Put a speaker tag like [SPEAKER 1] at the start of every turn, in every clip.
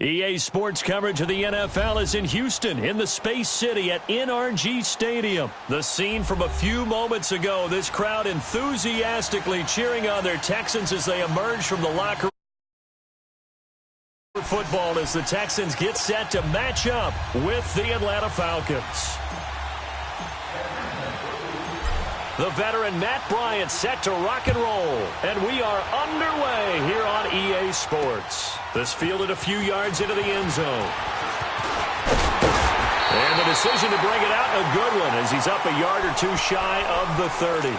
[SPEAKER 1] EA Sports coverage of the NFL is in Houston, in the Space City at NRG Stadium. The scene from a few moments ago, this crowd enthusiastically cheering on their Texans as they emerge from the locker room. Football as the Texans get set to match up with the Atlanta Falcons. The veteran Matt Bryant set to rock and roll, and we are underway here on EA Sports. This fielded a few yards into the end zone. And the decision to bring it out, a good one, as he's up a yard or two shy of the 30.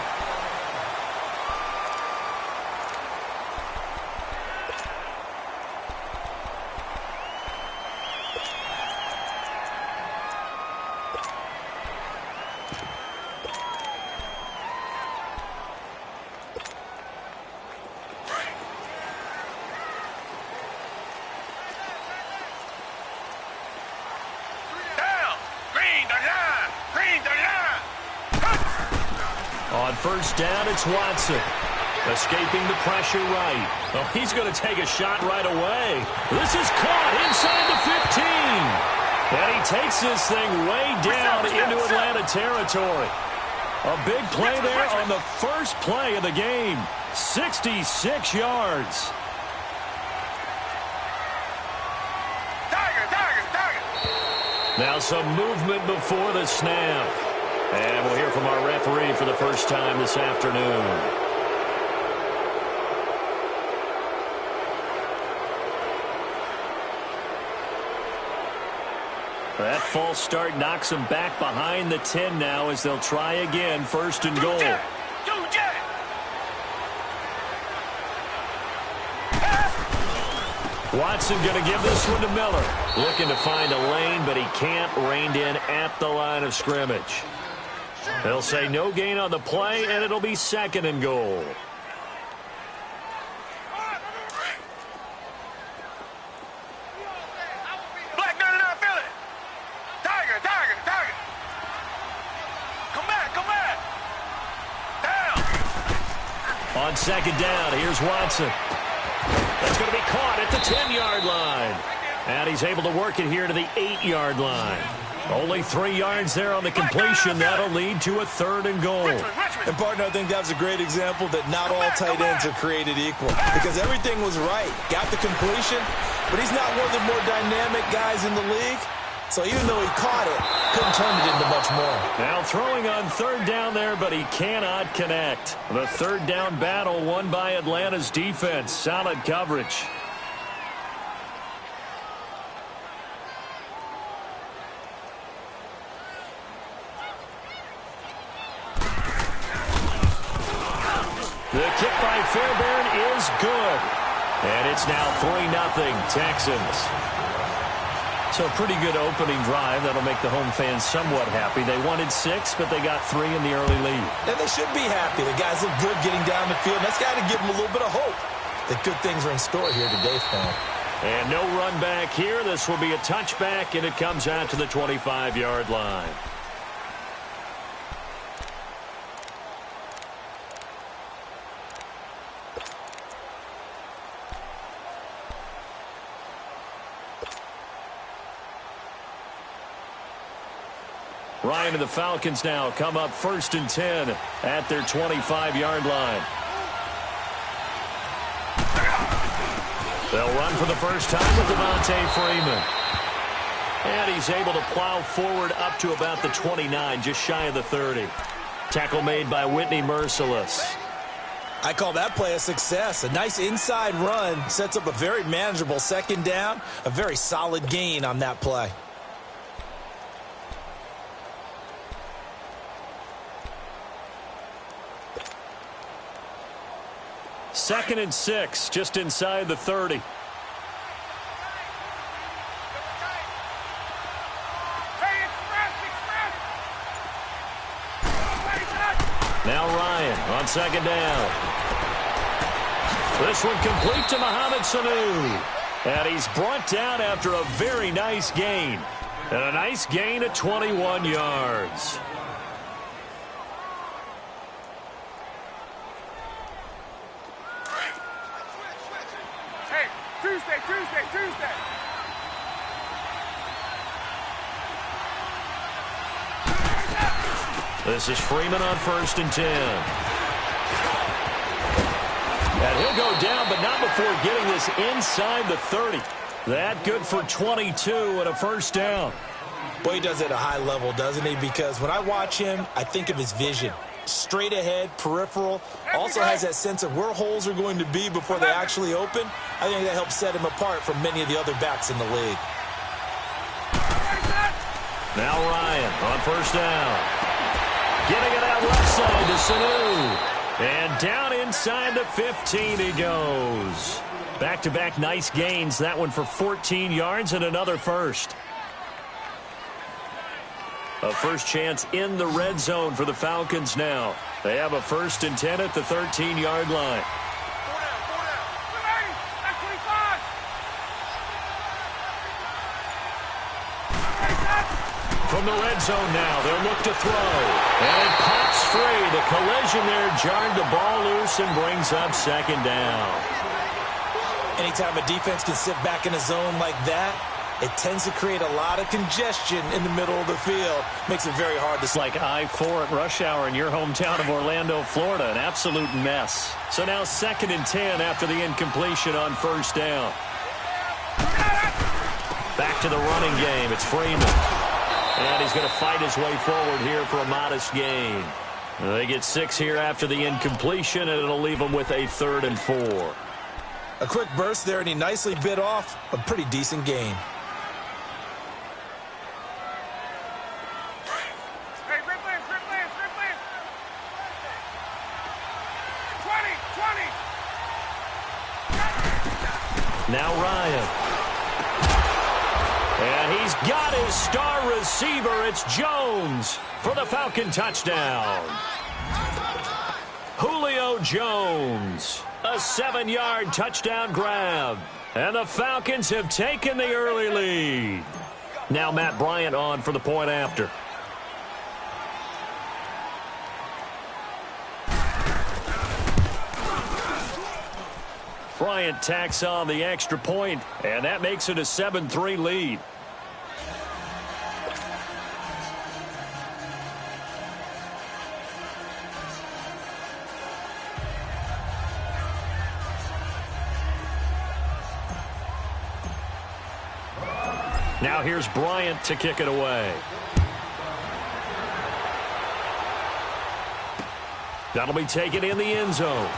[SPEAKER 1] On first down, it's Watson. Escaping the pressure right. Oh, he's going to take a shot right away. This is caught inside the 15. And he takes this thing way down into Atlanta territory. A big play there on the first play of the game. 66 yards. Now some movement before the snap. And we'll hear from our referee for the first time this afternoon. That false start knocks them back behind the 10 now as they'll try again, first and goal. Watson going to give this one to Miller. Looking to find a lane, but he can't. Reined in at the line of scrimmage. They'll say no gain on the play, and it'll be second and goal.
[SPEAKER 2] Black 99 Philly. Tiger. Come back. Down.
[SPEAKER 1] On second down, here's Watson. That's going to be caught at the 10-yard line. And he's able to work it here to the 8-yard line. Only 3 yards there on the completion. That'll lead to a third and goal.
[SPEAKER 3] And, partner, I think that was a great example that not all tight ends are created equal. Because everything was right. Got the completion, but he's not one of the more dynamic guys in the league. So even though he caught it, couldn't turn it into much more.
[SPEAKER 1] Now throwing on third down there, but he cannot connect. The third down battle won by Atlanta's defense. Solid coverage. The kick by Fairbairn is good. And it's now 3-0 Texans. So a pretty good opening drive. That'll make the home fans somewhat happy. They wanted 6, but they got 3 in the early lead.
[SPEAKER 3] And they should be happy. The guys look good getting down the field. That's got to give them a little bit of hope that good things are in store here today, Phil.
[SPEAKER 1] And no run back here. This will be a touchback, and it comes out to the 25-yard line. Ryan and the Falcons now come up first and 10 at their 25-yard line. They'll run for the first time with Devontae Freeman. And he's able to plow forward up to about the 29, just shy of the 30. Tackle made by Whitney Merciless.
[SPEAKER 3] I call that play a success. A nice inside run sets up a very manageable second down. A very solid gain on that play.
[SPEAKER 1] Second and 6, just inside the 30. Now Ryan on second down. This one complete to Mohamed Sanu. And he's brought down after a very nice gain. And a nice gain of 21 yards.
[SPEAKER 2] Tuesday.
[SPEAKER 1] This is Freeman on 1st and 10. And he'll go down, but not before getting this inside the 30. That good for 22 and a first down.
[SPEAKER 3] Boy, he does it at a high level, doesn't he? Because when I watch him, I think of his vision. Straight ahead, peripheral. Also has that sense of where holes are going to be before they actually open. I think that helps set him apart from many of the other backs in the league.
[SPEAKER 1] Now Ryan on 1st down. Getting it out left side to Sanu. And down inside the 15 he goes. Back-to-back nice gains. That one for 14 yards and another first. A first chance in the red zone for the Falcons now. They have a 1st and 10 at the 13-yard line. From the red zone now, they'll look to throw. And it pops free. The collision there jarred the ball loose and brings up 2nd down.
[SPEAKER 3] Anytime a defense can sit back in a zone like that, it tends to create a lot of congestion in the middle of the field. Makes it very hard to...
[SPEAKER 1] It's like I-4 at rush hour in your hometown of Orlando, Florida. An absolute mess. So now 2nd and 10 after the incompletion on 1st down. Back to the running game. It's Freeman. And he's going to fight his way forward here for a modest gain. They get 6 here after the incompletion, and it'll leave them with a 3rd and 4.
[SPEAKER 3] A quick burst there, and he nicely bit off a pretty decent gain.
[SPEAKER 1] Now Ryan. And he's got his star receiver. It's Jones for the Falcon touchdown. Julio Jones. A 7-yard touchdown grab. And the Falcons have taken the early lead. Now Matt Bryant on for the point after. Bryant tacks on the extra point, and that makes it a 7-3 lead. Now here's Bryant to kick it away. That'll be taken in the end zone.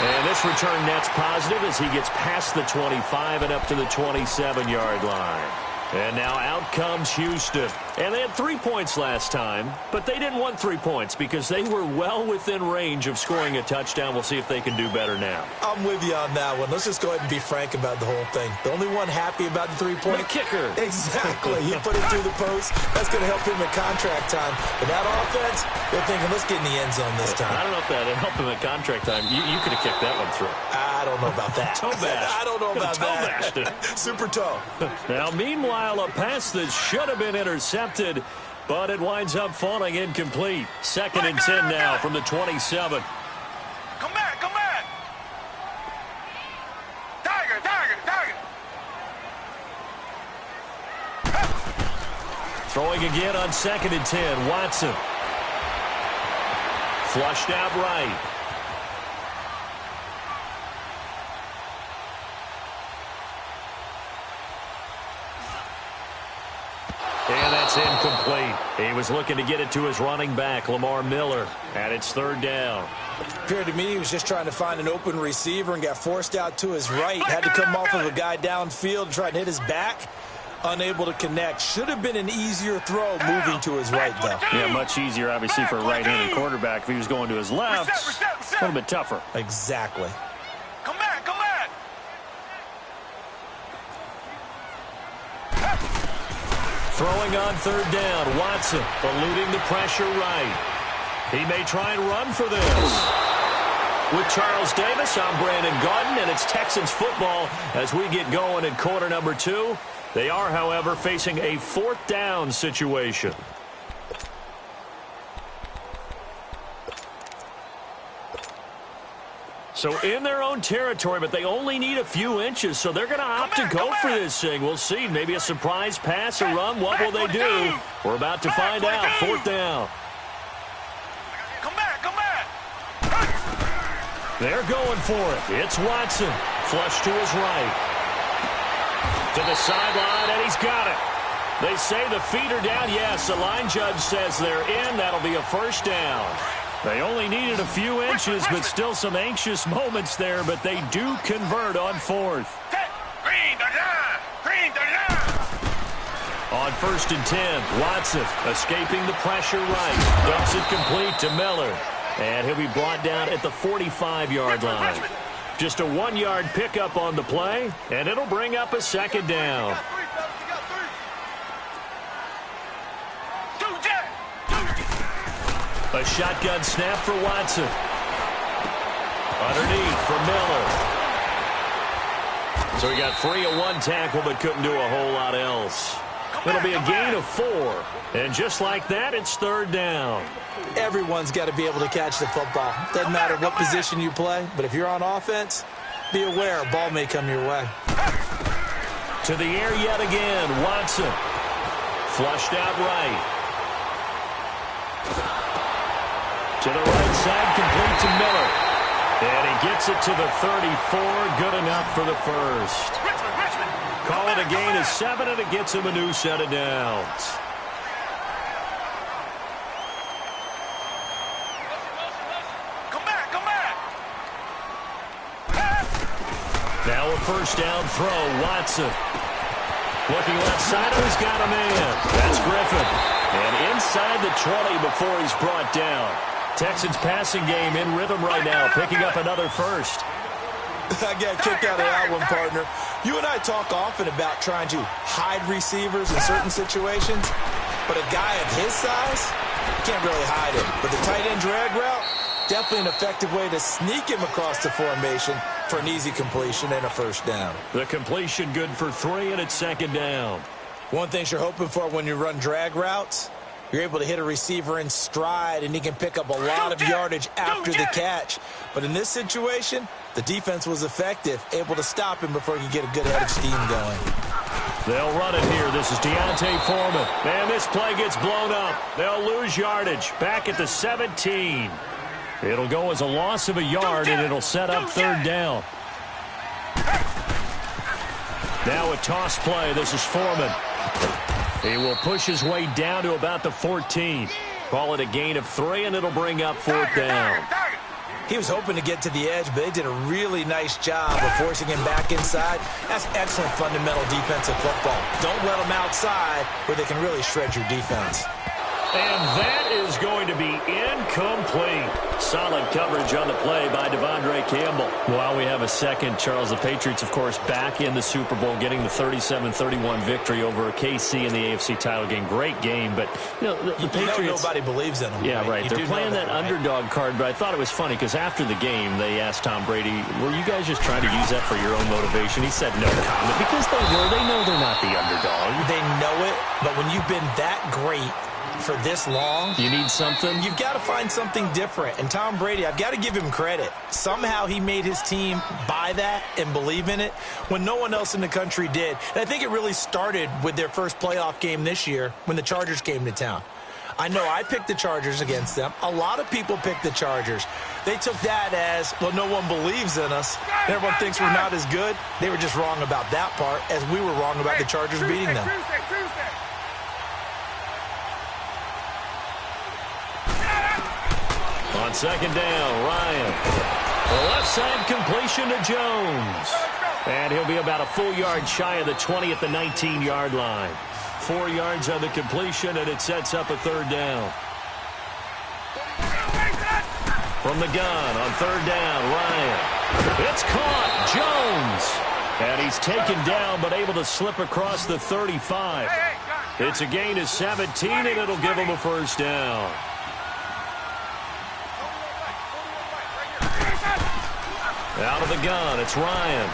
[SPEAKER 1] And this return net's positive as he gets past the 25 and up to the 27-yard line. And now out comes Houston. And they had 3 points last time, but they didn't want 3 points because they were well within range of scoring a touchdown. We'll see if they can do better now.
[SPEAKER 3] I'm with you on that one. Let's just go ahead and be frank about the whole thing. The only one happy about the 3-point...
[SPEAKER 1] The kicker.
[SPEAKER 3] Exactly. He put it through the post. That's going to help him at contract time. But that offense, they're thinking, let's get in the end zone this time.
[SPEAKER 1] I don't know if that helped him at contract time. You could have kicked that one through.
[SPEAKER 3] I don't know about that.
[SPEAKER 1] Toe bash.
[SPEAKER 3] I don't know about that.
[SPEAKER 1] Toe bashed it.
[SPEAKER 3] Super toe.
[SPEAKER 1] Now, meanwhile, a pass that should have been intercepted, but it winds up falling incomplete. 2nd and 10 now from the 27.
[SPEAKER 2] Come back, come back. Tiger, tiger, tiger.
[SPEAKER 1] Throwing again on 2nd and 10. Watson. Flushed out right. And that's incomplete. He was looking to get it to his running back, Lamar Miller, and it's 3rd down.
[SPEAKER 3] Appeared to me he was just trying to find an open receiver and got forced out to his right. Had to come off of a guy downfield and try to hit his back. Unable to connect. Should have been an easier throw moving to his right, though.
[SPEAKER 1] Yeah, much easier, obviously, for a right-handed quarterback. If he was going to his left, a little bit tougher.
[SPEAKER 3] Exactly.
[SPEAKER 2] Come back, come back.
[SPEAKER 1] Throwing on 3rd down, Watson eluding the pressure right. He may try and run for this. With Charles Davis, I'm Brandon Gaudin, and it's Texans football as we get going in quarter number 2. They are, however, facing a 4th down situation. So in their own territory, but they only need a few inches, so they're going to opt to go for this thing. We'll see. Maybe a surprise pass or run. What will they do? We're about to find out. 4th down.
[SPEAKER 2] Come back, come back.
[SPEAKER 1] They're going for it. It's Watson. Flush to his right. To the sideline, and he's got it. They say the feet are down. Yes, the line judge says they're in. That'll be a 1st down. They only needed a few inches, but still some anxious moments there, but they do convert on 4th. On 1st and 10, Watson escaping the pressure right. Dumps it complete to Miller. And he'll be brought down at the 45-yard line. Just a 1-yard pickup on the play, and it'll bring up a 2nd down. A shotgun snap for Watson. Underneath for Miller. So he got free of 1 tackle, but couldn't do a whole lot else. It'll be a gain of 4. And just like that, it's 3rd down.
[SPEAKER 3] Everyone's got to be able to catch the football. Doesn't matter what position you play, but if you're on offense, be aware a ball may come your way.
[SPEAKER 1] To the air yet again, Watson. Flushed out right. To the right side, complete to Miller. And he gets it to the 34, good enough for the 1st. Call it a gain of 7, and it gets him a new set of downs.
[SPEAKER 2] Come back, come back.
[SPEAKER 1] Now a 1st down throw, Watson. Looking left side, he's got a man. That's Griffin. And inside the 20 before he's brought down. Texans passing game in rhythm right now, picking up another 1st.
[SPEAKER 3] I got kicked out of that one, partner. You and I talk often about trying to hide receivers in certain situations, but a guy of his size can't really hide him. But the tight end drag route, definitely an effective way to sneak him across the formation for an easy completion and a 1st down.
[SPEAKER 1] The completion good for 3, and it's 2nd down.
[SPEAKER 3] One thing you're hoping for when you run drag routes, you're able to hit a receiver in stride, and he can pick up a lot of yardage after the catch. But in this situation, the defense was effective, able to stop him before he could get a good head of steam going.
[SPEAKER 1] They'll run it here. This is Deontay Foreman. And this play gets blown up. They'll lose yardage. Back at the 17. It'll go as a loss of a yard, and it'll set up 3rd down. Now a toss play. This is Foreman. He will push his way down to about the 14. Call it a gain of 3, and it'll bring up 4th down.
[SPEAKER 3] He was hoping to get to the edge, but they did a really nice job of forcing him back inside. That's excellent fundamental defensive football. Don't let them outside where they can really shred your defense.
[SPEAKER 1] And that is going to be incomplete. Solid coverage on the play by Devondre Campbell. While we have a second, Charles, the Patriots, of course, back in the Super Bowl, getting the 37-31 victory over KC in the AFC title game. Great game, but you know, the Patriots.
[SPEAKER 3] Nobody believes in them.
[SPEAKER 1] Yeah, right. They're playing that underdog card, but I thought it was funny because after the game, they asked Tom Brady, were you guys just trying to use that for your own motivation? He said no comment because they were. They know they're not the underdog.
[SPEAKER 3] They know it, but when you've been that great for this long,
[SPEAKER 1] you need something.
[SPEAKER 3] You've got to find something different. And Tom Brady, I've got to give him credit. Somehow he made his team buy that and believe in it when no one else in the country did. And I think it really started with their first playoff game this year when the Chargers came to town. I know I picked the Chargers against them. A lot of people picked the Chargers. They took that as, well, no one believes in us. Everyone thinks we're not as good. They were just wrong about that part, as we were wrong about the Chargers beating them.
[SPEAKER 1] On 2nd down, Ryan. The left side completion to Jones. And he'll be about a full yard shy of the 20 at the 19-yard line. 4 yards on the completion, and it sets up a 3rd down. From the gun on 3rd down, Ryan. It's caught, Jones. And he's taken down, but able to slip across the 35. It's a gain of 17, and it'll give him a 1st down. Out of the gun, it's Ryan.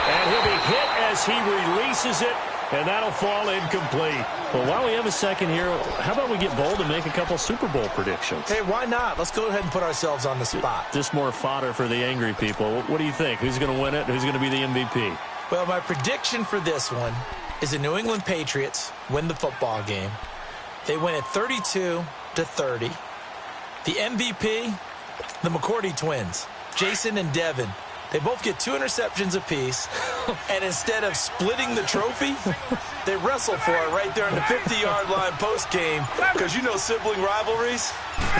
[SPEAKER 1] And he'll be hit as he releases it. And that'll fall incomplete. Well, while we have a second here, how about we get bold and make a couple Super Bowl predictions?
[SPEAKER 3] Hey, why not? Let's go ahead and put ourselves on the spot.
[SPEAKER 1] Just more fodder for the angry people. What do you think? Who's going to win it? Who's going to be the MVP?
[SPEAKER 3] Well, my prediction for this one is the New England Patriots win the football game. They win it 32-30. The MVP, the McCourty twins, Jason and Devin. They both get 2 interceptions apiece, and instead of splitting the trophy, they wrestle for it right there on the 50-yard line post-game, because you know sibling rivalries,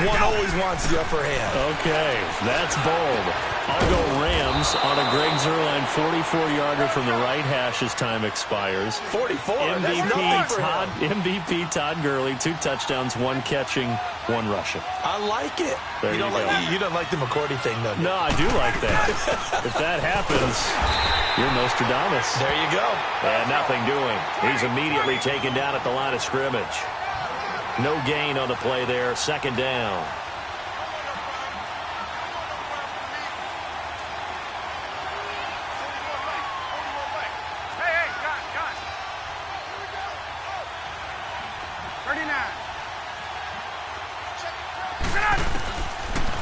[SPEAKER 3] one always wants the upper hand.
[SPEAKER 1] Okay, that's bold. I'll go Rams on a Greg Zuerlein 44-yarder from the right hash as time expires.
[SPEAKER 3] 44? That's nothing for him.
[SPEAKER 1] MVP Todd Gurley, 2 touchdowns, 1 catching, 1 rushing.
[SPEAKER 3] I like it.
[SPEAKER 1] There you go.
[SPEAKER 3] You don't like the McCourty thing, though, do you?
[SPEAKER 1] No, I do like that. If that happens, you're Nostradamus.
[SPEAKER 3] There you go.
[SPEAKER 1] And nothing doing. He's immediately taken down at the line of scrimmage. No gain on the play there. Second down.
[SPEAKER 2] Hey, got. 39.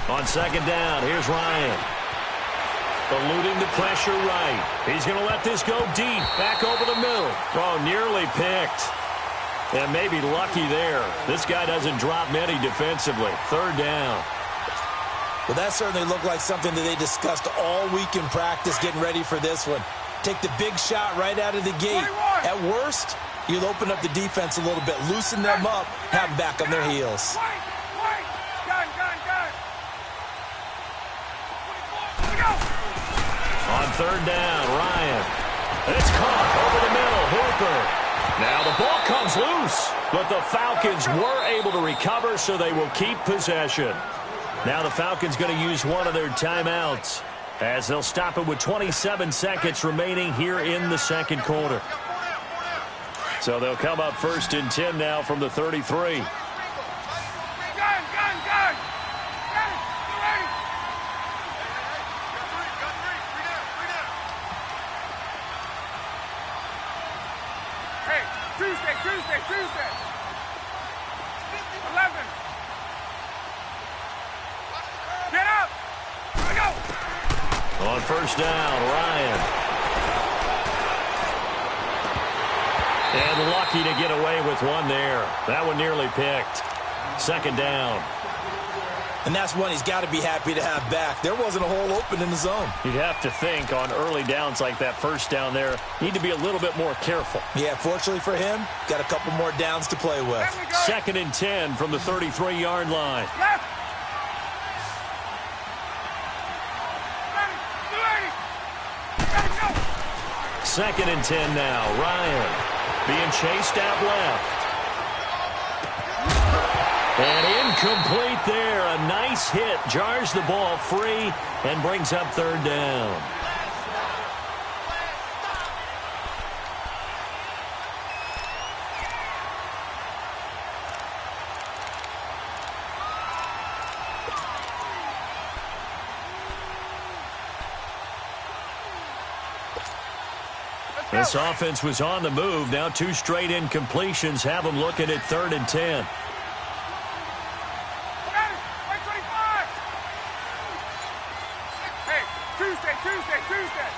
[SPEAKER 1] On second down, here's Ryan. Eluding the pressure right. He's going to let this go deep. Back over the middle. Oh, nearly picked. And maybe lucky there. This guy doesn't drop many defensively. Third down.
[SPEAKER 3] Well, that certainly looked like something that they discussed all week in practice getting ready for this one. Take the big shot right out of the gate.
[SPEAKER 2] 21.
[SPEAKER 3] At worst, you'll open up the defense a little bit, loosen them up, have them back on their heels.
[SPEAKER 2] Wait. Gun. Go.
[SPEAKER 1] On third down, Ryan. It's caught over the middle. Hooper. Now the ball comes loose, but the Falcons were able to recover, so they will keep possession. Now the Falcons going to use one of their timeouts as they'll stop it with 27 seconds remaining here in the second quarter. So they'll come up 1st and 10 now from the 33.
[SPEAKER 2] Gun. Tuesday. 11. Get up. Here we go.
[SPEAKER 1] On first down, Ryan. And lucky to get away with one there. That one nearly picked. Second down.
[SPEAKER 3] And that's one he's got to be happy to have back. There wasn't a hole open in the zone.
[SPEAKER 1] You'd have to think on early downs like that first down there, need to be a little bit more careful.
[SPEAKER 3] Yeah, fortunately for him, got a couple more downs to play with.
[SPEAKER 1] 2nd and 10 from the 33-yard line.
[SPEAKER 2] Left.
[SPEAKER 1] 2nd and 10 now. Ryan being chased out left. And incomplete there. A nice hit. Jars the ball free and brings up third down. This offense was on the move. Now 2 straight incompletions have them looking at 3rd and 10.
[SPEAKER 2] Tuesday.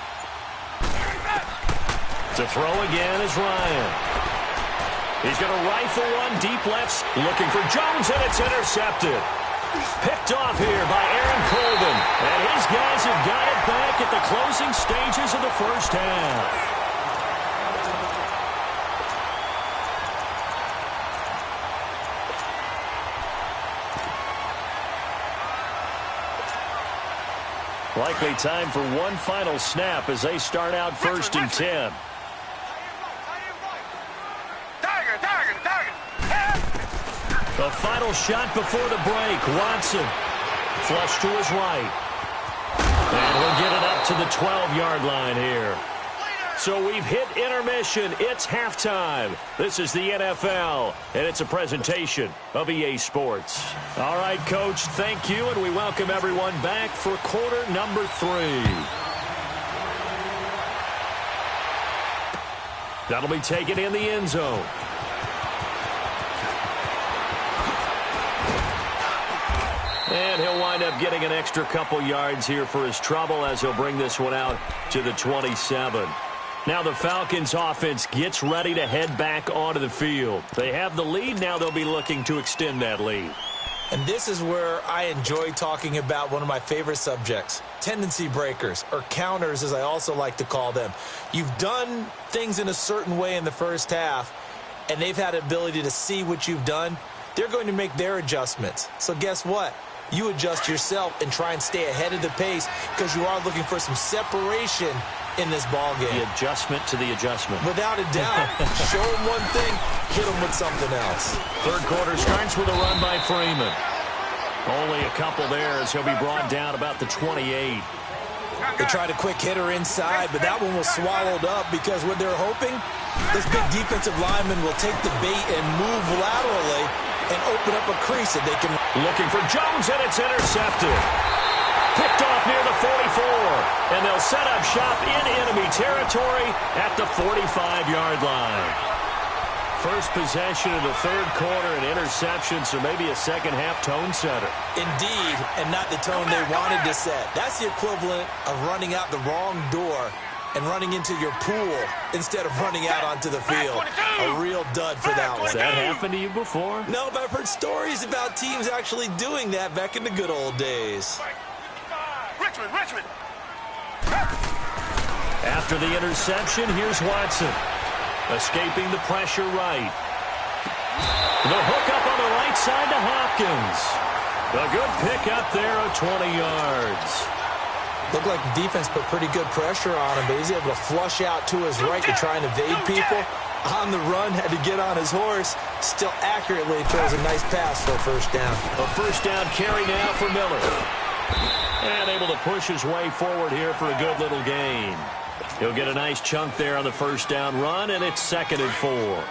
[SPEAKER 1] To throw again is Ryan. He's going to rifle one deep left, looking for Jones, and it's intercepted. Picked off here by Aaron Colvin. And his guys have got it back at the closing stages of the first half. Likely time for one final snap as they start out 1st and 10. The final shot before the break. Watson. Flush to his right. And he'll get it up to the 12-yard line here. So we've hit intermission. It's halftime. This is the NFL, and it's a presentation of EA Sports. All right, Coach, thank you, and we welcome everyone back for quarter number 3. That'll be taken in the end zone. And he'll wind up getting an extra couple yards here for his trouble as he'll bring this one out to the 27. Now the Falcons offense gets ready to head back onto the field. They have the lead. Now they'll be looking to extend that lead.
[SPEAKER 3] And this is where I enjoy talking about one of my favorite subjects, tendency breakers, or counters as I also like to call them. You've done things in a certain way in the first half, and they've had the ability to see what you've done. They're going to make their adjustments. So guess what? You adjust yourself and try and stay ahead of the pace because you are looking for some separation in this ball game.
[SPEAKER 1] The adjustment to the adjustment.
[SPEAKER 3] Without a doubt. Show them one thing, hit them with something else.
[SPEAKER 1] Third quarter starts with a run by Freeman. Only a couple there as he'll be brought down about the 28.
[SPEAKER 3] They tried a quick hitter inside, but that one was swallowed up because what they're hoping, this big defensive lineman will take the bait and move laterally and open up a crease that they can.
[SPEAKER 1] Looking for Jones, and it's intercepted. Picked off near the 44, and they'll set up shop in enemy territory at the 45-yard line. First possession of the third quarter, and interception, so maybe a second-half tone setter.
[SPEAKER 3] Indeed, and not the tone they wanted to set. That's the equivalent of running out the wrong door and running into your pool instead of running out onto the field. A real dud for that one.
[SPEAKER 1] Has that happened to you before?
[SPEAKER 3] No, but I've heard stories about teams actually doing that back in the good old days.
[SPEAKER 2] Richmond.
[SPEAKER 1] After the interception, here's Watson. Escaping the pressure right. The hook up on the right side to Hopkins. A good pickup there of 20 yards.
[SPEAKER 3] Looked like the defense put pretty good pressure on him, but he's able to flush out to his right to try and evade people. On the run, had to get on his horse. Still accurately throws a nice pass for a first down.
[SPEAKER 1] A first down carry now for Miller. And able to push his way forward here for a good little gain. He'll get a nice chunk there on the first down run, and it's 2nd and 4.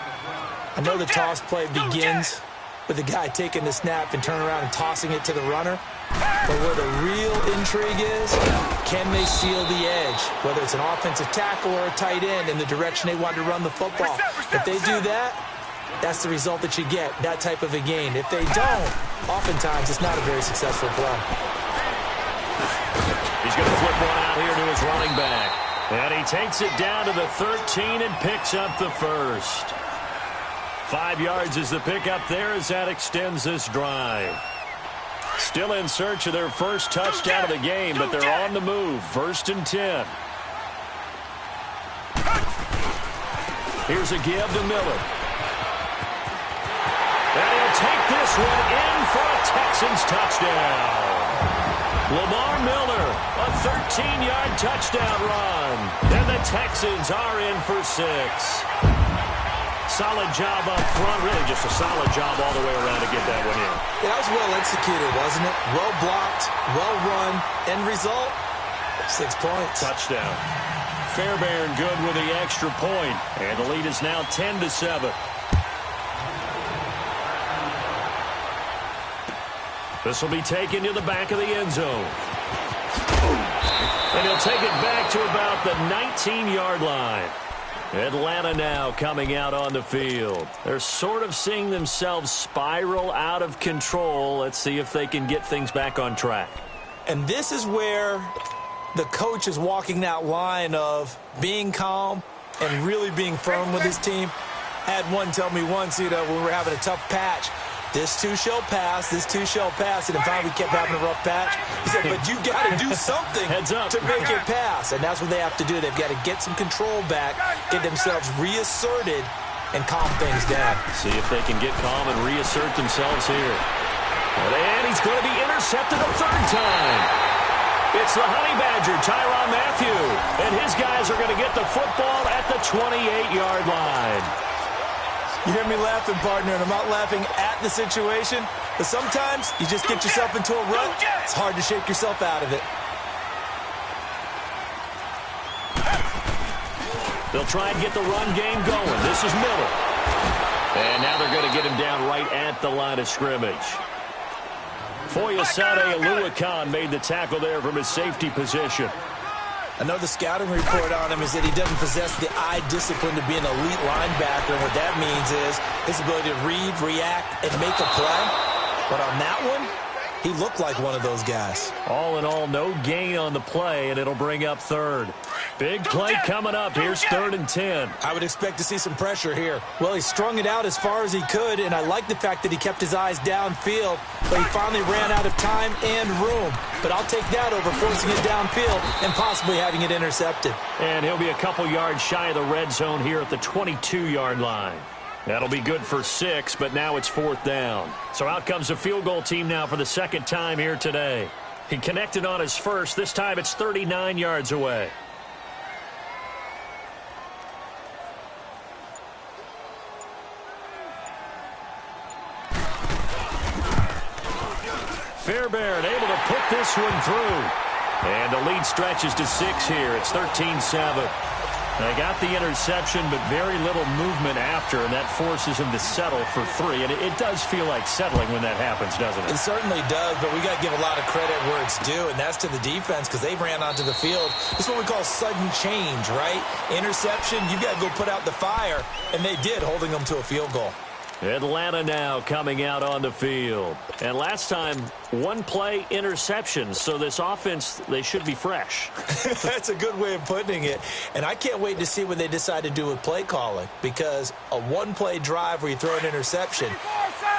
[SPEAKER 3] I know the toss play begins with the guy taking the snap and turning around and tossing it to the runner. But where the real intrigue is, can they seal the edge? Whether it's an offensive tackle or a tight end in the direction they want to run the football. If they do that, that's the result that you get, that type of a gain. If they don't, oftentimes it's not a very successful play.
[SPEAKER 1] He's going to flip one out here to his running back. And he takes it down to the 13 and picks up the first. 5 yards is the pickup there as that extends this drive. Still in search of their first touchdown of the game, but they're on the move. 1st and 10. Here's a give to Miller. And he'll take this one in for a Texans touchdown. Lamar Miller, a 13-yard touchdown run. And the Texans are in for 6. Solid job up front. Really just a solid job all the way around to get that one in.
[SPEAKER 3] That was well executed, wasn't it? Well blocked, well run. End result, 6 points.
[SPEAKER 1] Touchdown. Fairbairn good with the extra point. And the lead is now 10-7. This will be taken to the back of the end zone. And he'll take it back to about the 19-yard line. Atlanta now coming out on the field. They're sort of seeing themselves spiral out of control. Let's see if they can get things back on track.
[SPEAKER 3] And this is where the coach is walking that line of being calm and really being firm with his team. I had one tell me once, when we were having a tough patch, this too shall pass, this too shall pass, and finally we kept having a rough patch. He said, but you got to do something to make it pass, and that's what they have to do. They've got to get some control back, get themselves reasserted, and calm things down.
[SPEAKER 1] See if they can get calm and reassert themselves here. And he's going to be intercepted a third time. It's the Honey Badger, Tyrann Mathieu, and his guys are going to get the football at the 28-yard line.
[SPEAKER 3] You hear me laughing, partner, and I'm not laughing at the situation, but sometimes you just get yourself into a rut. It's hard to shake yourself out of it.
[SPEAKER 1] They'll try and get the run game going. This is Miller. And now they're going to get him down right at the line of scrimmage. Foyesade Oluwakan made the tackle there from his safety position.
[SPEAKER 3] I know the scouting report on him is that he doesn't possess the eye discipline to be an elite linebacker. And what that means is his ability to read, react, and make a play. But on that one, he looked like one of those guys.
[SPEAKER 1] All in all, no gain on the play, and it'll bring up third. Big play coming up. Here's 3rd and 10.
[SPEAKER 3] I would expect to see some pressure here.
[SPEAKER 4] Well, he strung it out as far as he could, and I like the fact that he kept his eyes downfield, but he finally ran out of time and room. But I'll take that over forcing it downfield and possibly having it intercepted.
[SPEAKER 1] And he'll be a couple yards shy of the red zone here at the 22-yard line. That'll be good for 6, but now it's 4th down. So out comes the field goal team now for the second time here today. He connected on his first. This time it's 39 yards away. Fairbairn able to put this one through. And the lead stretches to 6 here. It's 13-7. They got the interception, but very little movement after, and that forces him to settle for 3. And it does feel like settling when that happens, doesn't it?
[SPEAKER 3] It certainly does, but we got to give a lot of credit where it's due, and that's to the defense because they ran onto the field. It's what we call sudden change, right? Interception, you got to go put out the fire, and they did, holding them to a field goal.
[SPEAKER 1] Atlanta now coming out on the field. And last time, 1-play interception. So this offense, they should be fresh.
[SPEAKER 3] That's a good way of putting it. And I can't wait to see what they decide to do with play calling. Because a 1-play drive where you throw an interception,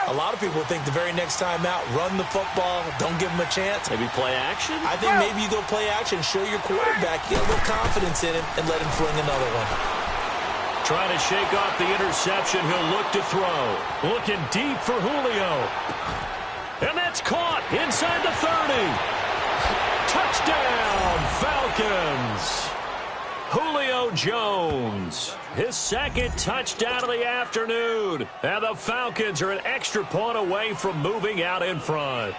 [SPEAKER 3] a lot of people think the very next time out, run the football, don't give them a chance.
[SPEAKER 1] Maybe play action?
[SPEAKER 3] I think maybe you go play action, show your quarterback, get a little confidence in him, and let him fling another one.
[SPEAKER 1] Trying to shake off the interception. He'll look to throw. Looking deep for Julio. And that's caught inside the 30. Touchdown, Falcons. Julio Jones. His second touchdown of the afternoon. And the Falcons are an extra point away from moving out in front.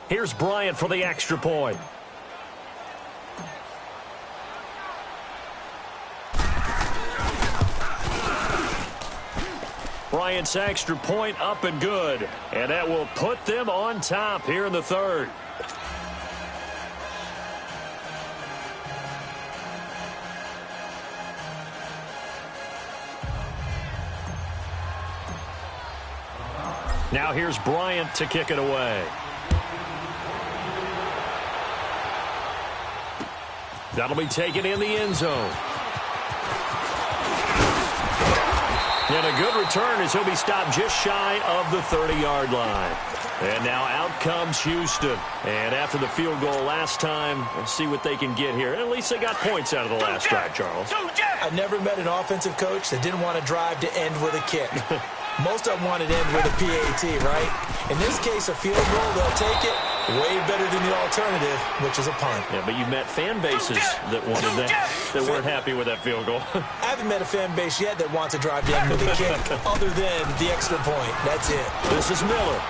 [SPEAKER 1] Here's Bryant for the extra point. Bryant's extra point up and good. And that will put them on top here in the 3rd. Now here's Bryant to kick it away. That'll be taken in the end zone. And a good return as he'll be stopped just shy of the 30-yard line. And now out comes Houston. And after the field goal last time, let's see what they can get here. At least they got points out of the last drive, Charles.
[SPEAKER 3] I never met an offensive coach that didn't want to drive to end with a kick. Most of them wanted to end with a PAT, right? In this case, a field goal, they'll take it. Way better than the alternative, which is a punt.
[SPEAKER 1] Yeah, but you've met fan bases that wanted that weren't happy with that field goal.
[SPEAKER 3] I haven't met a fan base yet that wants to drive to end with a kick other than the extra point. That's it.
[SPEAKER 1] This is Miller.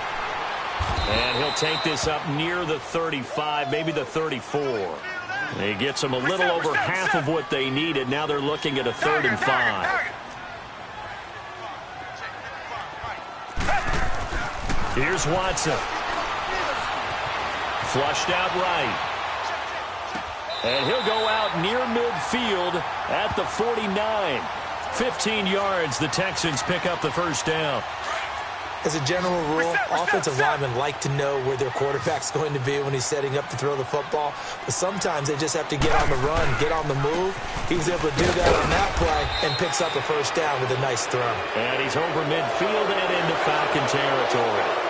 [SPEAKER 1] And he'll take this up near the 35, maybe the 34. He gets them a little over half of what they needed. Now they're looking at a 3rd and 5. Here's Watson. Flushed out right. And he'll go out near midfield at the 49. 15 yards, the Texans pick up the first down.
[SPEAKER 3] As a general rule, offensive linemen like to know where their quarterback's going to be when he's setting up to throw the football. But sometimes they just have to get on the run, get on the move. He was able to do that on that play and picks up a first down with a nice throw.
[SPEAKER 1] And he's over midfield and into Falcon territory.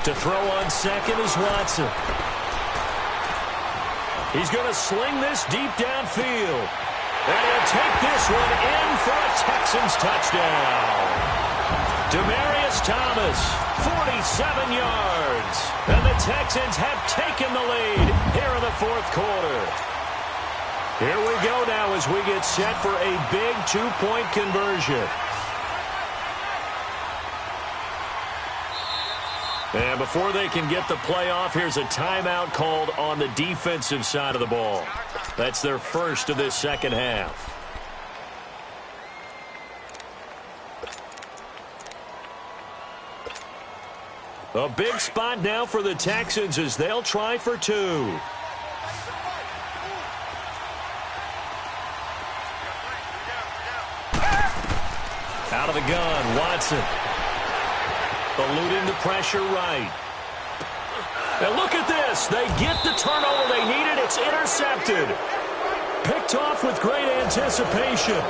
[SPEAKER 1] To throw on second is Watson. He's going to sling this deep downfield. And he'll take this one in for a Texans touchdown. Demaryius Thomas, 47 yards. And the Texans have taken the lead here in the 4th quarter. Here we go now as we get set for a big two-point conversion. And before they can get the play off, here's a timeout called on the defensive side of the ball. That's their first of this second half. A big spot now for the Texans as they'll try for two. Out of the gun, Watson. Eluding the pressure right. And look at this. They get the turnover they needed. It's intercepted. Picked off with great anticipation.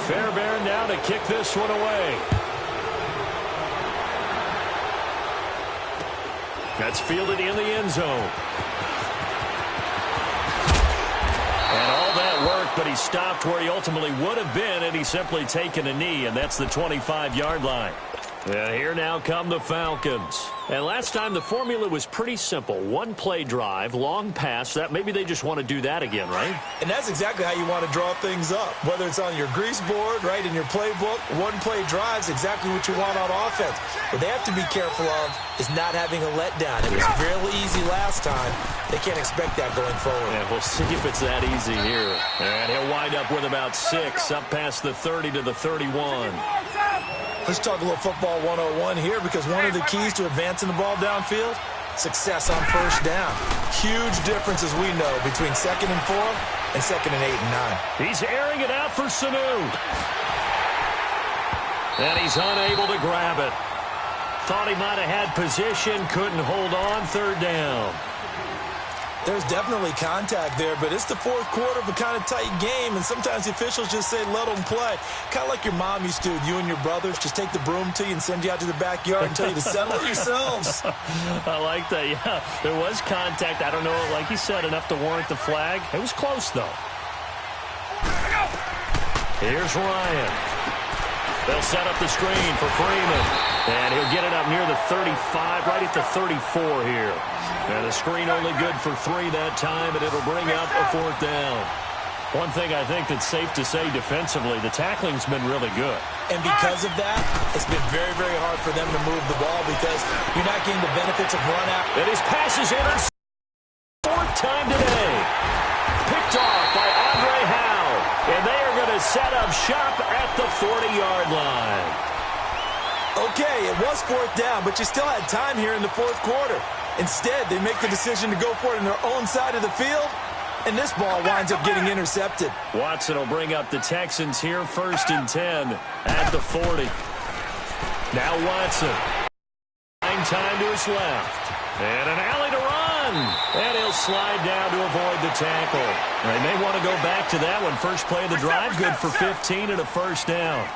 [SPEAKER 1] Fairbairn now to kick this one away. That's fielded in the end zone. And all that work, but he stopped where he ultimately would have been had he simply taken a knee, and that's the 25-yard line. And here now come the Falcons. And last time the formula was pretty simple. One play drive, long pass. That maybe they just want to do that again, right?
[SPEAKER 3] And that's exactly how you want to draw things up. Whether it's on your grease board, right, in your playbook, one play drive is exactly what you want on offense. What they have to be careful of is not having a letdown. It was fairly easy last time. They can't expect that going forward.
[SPEAKER 1] Yeah, we'll see if it's that easy here. And he'll wind up with about 6 up past the 30 to the 31.
[SPEAKER 3] Let's talk a little football 101 here, because one of the keys to advancing the ball downfield, success on first down. Huge difference, as we know, between 2nd and 4 and 2nd and 8 and 9.
[SPEAKER 1] He's airing it out for Sanu. And he's unable to grab it. Thought he might have had position, couldn't hold on, 3rd down.
[SPEAKER 3] There's definitely contact there, but it's the 4th quarter of a kind of tight game, and sometimes the officials just say, let them play. Kind of like your mom used to, you and your brothers, just take the broom to you and send you out to the backyard and tell you to settle it yourselves.
[SPEAKER 1] I like that, yeah. There was contact. I don't know, like you said, enough to warrant the flag. It was close, though. Here's Ryan. They'll set up the screen for Freeman. And he'll get it up near the 35, right at the 34 here. And a screen only good for 3 that time, and it'll bring up a 4th down. One thing I think that's safe to say defensively, the tackling's been really good.
[SPEAKER 3] And because of that, it's been very, very hard for them to move the ball because you're not getting the benefits of run out.
[SPEAKER 1] And his pass is intercepted. 4th time today. Picked off by Andre Howe. And they are going to set up shop at the 40-yard line.
[SPEAKER 3] Okay, it was 4th down, but you still had time here in the 4th quarter. Instead, they make the decision to go for it on their own side of the field, and this ball winds up getting intercepted.
[SPEAKER 1] Watson will bring up the Texans here, 1st and 10 at the 40. Now Watson. Time to his left. And an alley to run. And he'll slide down to avoid the tackle. They may want to go back to that one. First play of the drive, good for 15 and a 1st down.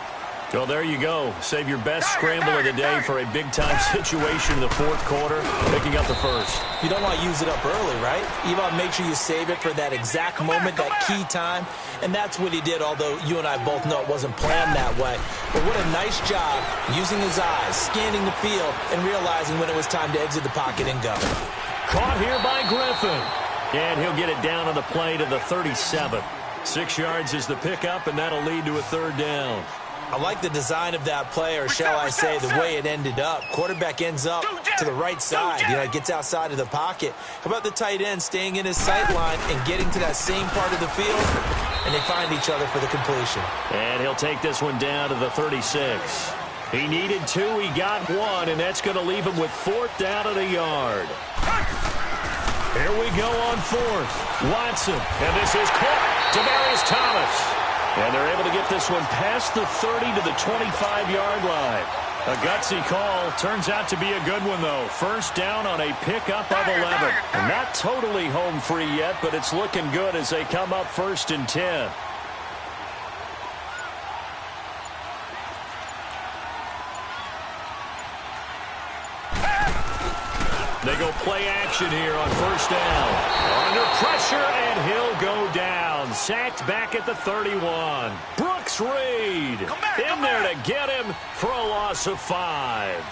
[SPEAKER 1] Well, there you go. Save your best scramble of the day for a big-time situation in the 4th quarter, picking up the 1st.
[SPEAKER 3] You don't want to use it up early, right? You want to make sure you save it for that exact moment, that key time, and that's what he did, although you and I both know it wasn't planned that way. But what a nice job using his eyes, scanning the field, and realizing when it was time to exit the pocket and go.
[SPEAKER 1] Caught here by Griffin. And he'll get it down on the play to the 37. 6 yards is the pickup, and that'll lead to a 3rd down.
[SPEAKER 3] I like the design of that play, or shall I say the way it ended up. Quarterback ends up to the right side, gets outside of the pocket. How about the tight end staying in his sight line and getting to that same part of the field, and they find each other for the completion.
[SPEAKER 1] And he'll take this one down to the 36. He needed 2, he got 1, and that's going to leave him with 4th down at a yard. Here we go on 4th. Watson, and this is caught. Demaryius Thomas. And they're able to get this one past the 30 to the 25-yard line. A gutsy call. Turns out to be a good one, though. 1st down on a pickup of 11. And not totally home free yet, but it's looking good as they come up 1st and 10. They go play action here on 1st down. Under pressure, and he'll go down. Sacked back at the 31. Brooks Reed in there to get him for a loss of 5.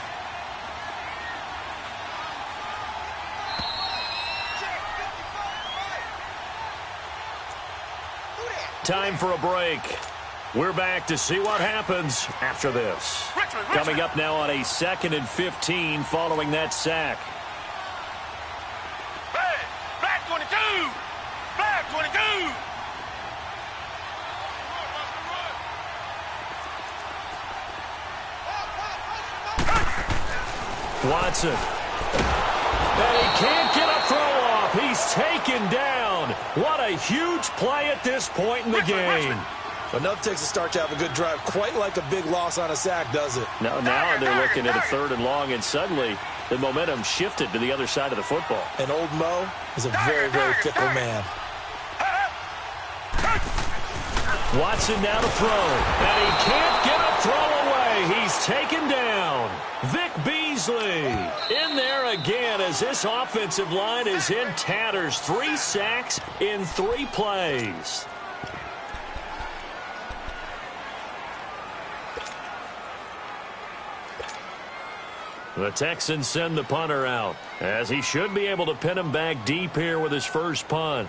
[SPEAKER 1] time for a break. We're back to see what happens after this.
[SPEAKER 2] Richmond.
[SPEAKER 1] Coming up now on a 2nd and 15 following that sack.
[SPEAKER 2] Hey, flag 22. Flag 22.
[SPEAKER 1] Watson. And he can't get a throw off. He's taken down. What a huge play at this point in the game.
[SPEAKER 3] Enough takes a start to have a good drive. Quite like a big loss on a sack, does it?
[SPEAKER 1] Now they're looking at a 3rd and long, and suddenly the momentum shifted to the other side of the football.
[SPEAKER 3] And old Mo is a very, very fickle man.
[SPEAKER 1] Watson now to throw. And he can't get a throw away. He's taken down. Vic Beasley in there again as this offensive line is in tatters. 3 sacks in 3 plays. The Texans send the punter out, as he should be able to pin him back deep here with his first punt.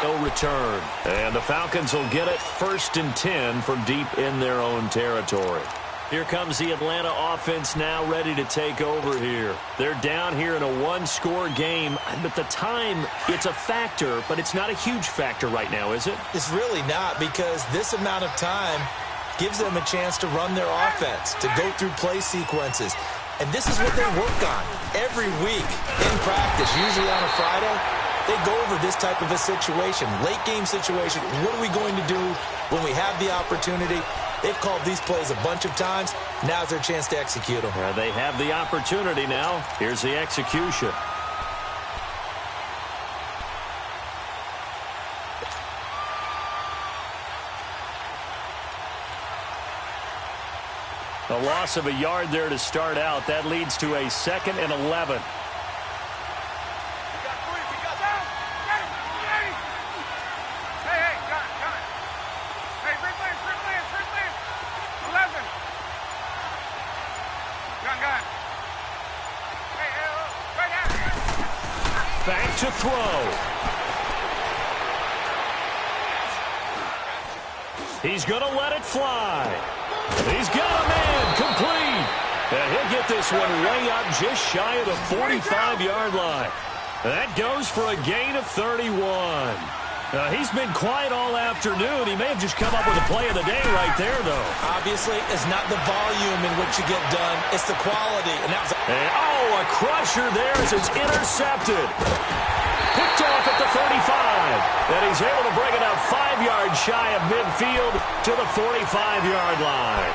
[SPEAKER 1] No return. And the Falcons will get it 1st and 10 from deep in their own territory. Here comes the Atlanta offense now ready to take over here. They're down here in a 1-score game. At the time, it's a factor, but it's not a huge factor right now, is it?
[SPEAKER 4] It's really not, because this amount of time gives them a chance to run their offense, to go through play sequences. And this is what they work on every week in practice, usually on a Friday. They go over this type of a situation, late-game situation. What are we going to do when we have the opportunity? They've called these plays a bunch of times. Now's their chance to execute them.
[SPEAKER 1] They have the opportunity now. Here's the execution. A loss of a yard there to start out. That leads to a 2nd and 11. Back to throw. He's going to let it fly. He's got a man complete. And he'll get this one way up just shy of the 45-yard line. That goes for a gain of 31. He's been quiet all afternoon. He may have just come up with a play of the day right there, though.
[SPEAKER 4] Obviously, it's not the volume in which you get done. It's the quality. And that was
[SPEAKER 1] a crusher there as it's intercepted. Picked off at the 35. And he's able to bring it up 5 yards shy of midfield to the 45-yard line.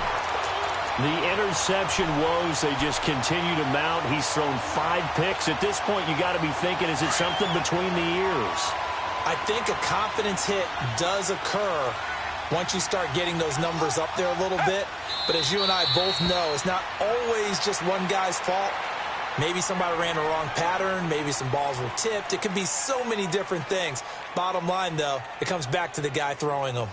[SPEAKER 1] The interception woes, they just continue to mount. He's thrown 5 picks. At this point, you got to be thinking, is it something between the ears?
[SPEAKER 4] I think a confidence hit does occur once you start getting those numbers up there a little bit. But as you and I both know, it's not always just one guy's fault. Maybe somebody ran the wrong pattern. Maybe some balls were tipped. It could be so many different things. Bottom line, though, it comes back to the guy throwing them.